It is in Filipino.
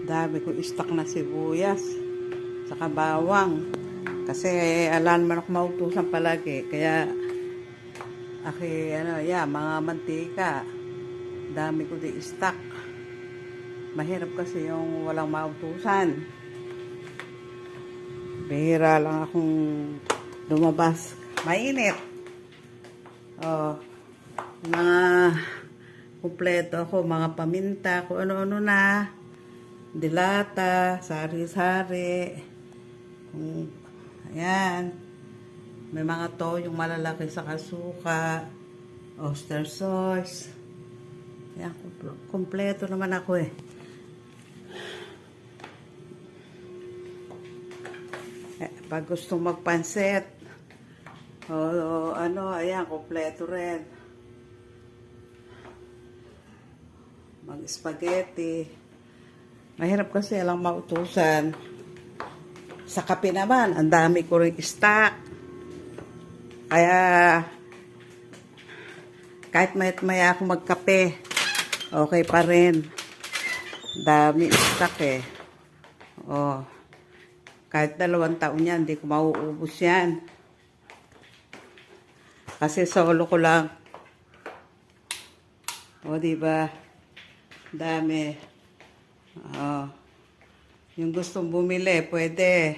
Dami ko stock na sibuyas. Saka bawang. Kasi alam man ako mautusan palagi. Kaya, mga mantika. Dami ko di stock. Mahirap kasi yung walang mautusan. Bihira lang akong lumabas. Mainit. Oh, mga kumpleto ako, mga paminta, kung ano-ano na. Dilata, sari-sari. Ayan. May mga toyong malalaki sa kasuka. Oyster sauce. Ayan, kumpleto naman ako eh. Pag gustong magpansit, ayan, kumpleto rin. Mag-spaghetti. Mahirap kasi alang mautusan. Sa kape naman, ang dami ko rin stock. Kaya, kahit maya ako magkape, okay pa rin. Dami stock eh. Oh. Kahit 2 taon yan, hindi ko mauubos yan. Kasi solo ko lang. O, diba? Dami. Yung gustong bumili, pwede.